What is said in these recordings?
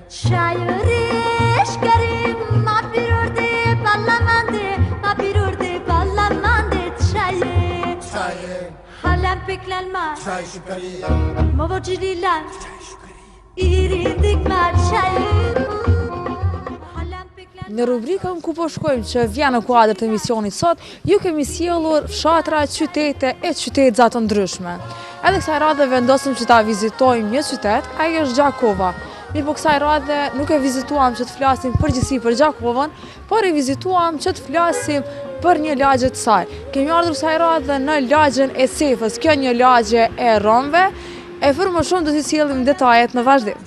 Şairiş kerim ma pirurde ballamande ma pirurde ballamande çayı Halam peklenma ma vocililan irindik ma çayı Në rubrikën ku po shkojmë që vjen në kuadër të emisionit sot, ju kemi sjellur fshatra, qytete e qytetëza të ndryshme. Edhe kësaj radhe vendosëm që ta vizitojmë një qytet, ai është Gjakova. Mirë po kësaj radhe nuk e vizituam që të flasim përgjithësi për Gjakovën, por e vizituam që të flasim për një lagje të saj. Kemi ardhur kësaj radhe në lagjen e Sefës, kjo një lagje e romëve, e për më shumë do t'i sjellim detajet në vazhdim.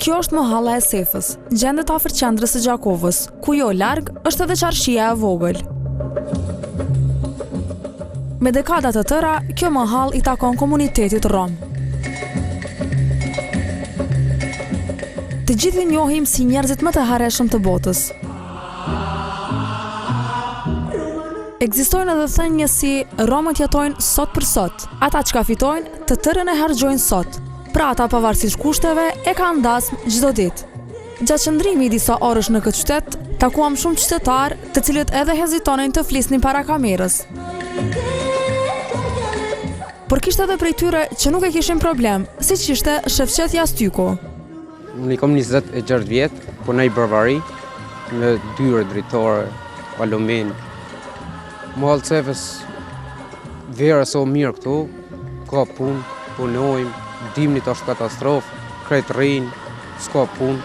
Kjo është mohalla e Sefës, gjendet afër qendrës së Gjakovës, ku jo larg është edhe qarshia e vogël. Me dekada të tëra, kjo mohall i takon komunitetit rom. Të gjithë i njohim si njerëzit më të harreshëm të botës. Ekzistojnë edhe thënie si romët jetojnë sot për sot, ata çka fitojnë të tërën e harxojnë sot. Pra ata pavarësisht kushteve e kanë dasmë çdo ditë. Gjatë qëndrimi i disa orësh në këtë qytet, takuam shumë qytetarë të cilët edhe hezitonin të flisnin para kamerës. Por kishte edhe prej tyre që nuk e kishin problem, siç ishte Shefqet Jastyku. Unë kam 26 vjet, punoj bërvari në dyre drejtore, alumin. Mohall Sefës vera so mirë këtu, ka punë, punojmë. Dimnit është katastrofë, krejt rrinë, s'ka punë,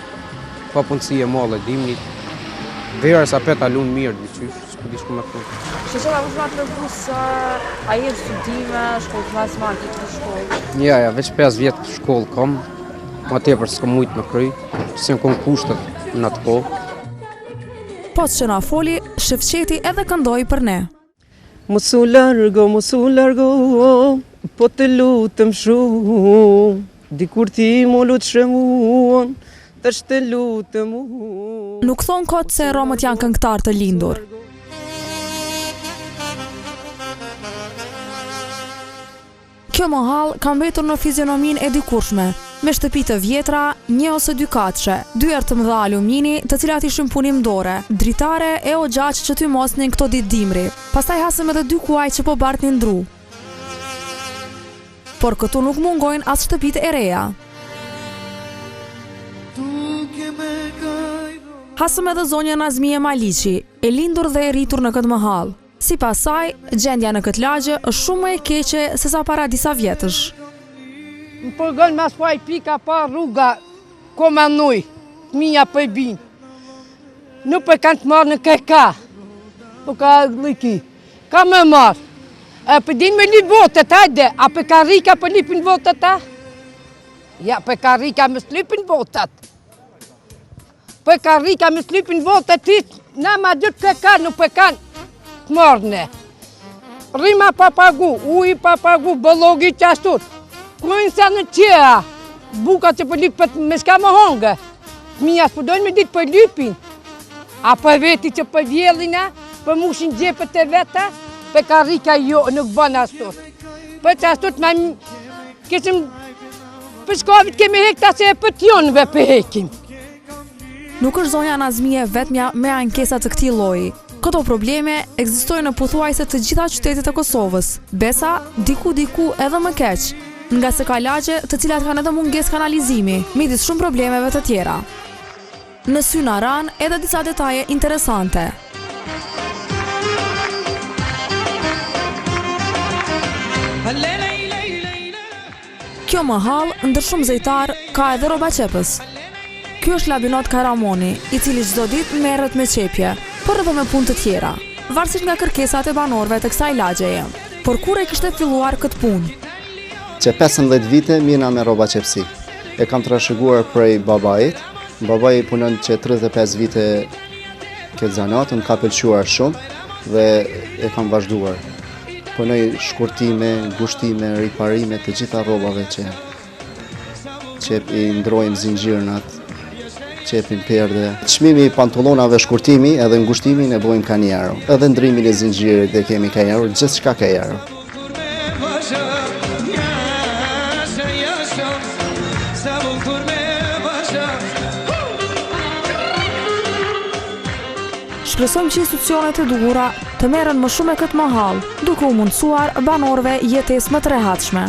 ka punësi e mollë e dimnit. Verës a peta lunë mirë, diqysh, s'ku di shku me punë. Shqeqeta më shumë atë lërgu se a jetë studime, shkollë të mesme, këtë shkollë? Ja, veç 5 vjetë shkollë kam, ma tepër s'kom mujtë me kry, që s'jem kom kushtet në atë kohë. Pas që na foli, Shefqeti edhe këndoi për ne. Mosu largo, po të lutem shumë, dikur ti mu lut shëmuan, tash të lutem unë. Nuk thon kot se romët janë këngëtar të lindur. Kjo mohall ka mbetur në fizionominë e dikurshme, me shtëpi të vjetra, një ose dy katëshe, dy erë të mëdha alumini, të cilat ishin punimdore, dritare e ogjaq që ty mosnin këto ditë dimri. Pastaj hasëm edhe 2 kuaj që po bartnin dru. Por këtu nuk mungojnë as shtëpitë e reja. Hasëm edhe zonjën Azmije Maliqi, e lindur dhe e rritur në këtë mohall. Sipas saj, gjendja në këtë lagje është shumë më e keqe se sa para disa vjetësh. Më përgën mas po ai pika pa rruga, ko me nuj, fëmija për i binë. Nuk për kanë të marrë në keka, po ka liki, ka me marrë. Për din me lip votet, hajde, a për karika për lipin votet, a? Ja, për karika me slipin votet. Për karika me slipin votet, na ma dytë keka nuk për kanë të marrëne. Rima pa pagu, uji pa pagu, bëllogi qastur. Kujnë se në qëra, buka që për lipet me s'ka më hongë. Fëmija s'përdojnë me ditë për lipin. A për veti që për vjellina, për mushin gjepet e veta, për karika jo, nuk bënë astot. Për që astot me këshëm, për shkovit kemi hekta se e për tjonëve për hekim. Nuk është zonja Nazmije vetmja me ankesat të këtij lloji. Këto probleme ekzistojnë në pothuajse të gjitha qytetet e Kosovës, besa diku edhe më keq, nga se ka lagje të cilat kanë edhe mungesë kanalizimi, midis shumë problemeve të tjera. Në sy na ran edhe disa detaje interesante. Kjo mohall, ndër shumë zejtar, ka edhe rroba qepës. Ky është Labinot Karamoni, i cili çdo ditë merret me qepje, por edhe me punë të tjera, varësisht nga kërkesat e banorëve të kësaj lagjeje. Por kur e kishte filluar këtë punë? Që 15 vite mirna me rroba qepsi. E kam trashëguar prej babait. Babai punon që 35 vite këtë zanatën, ka pëlqyer shumë dhe e kam vazhduar. Punoj shkurtime, gushtime, riparime të gjitha rrobave që i ndrojmë zinxhirnat, qepin perde. Çmimi i pantallonave shkurtimi edhe ngushtimin e bëjmë kaniero. Edhe ndrimin e zinxhirit e kemi kaniero, gjithçka ka ero. Shpresojmë që institucionet e duhura të merren më shumë me këtë mahall, duke u mundësuar banorëve jetesë më të rehatshme.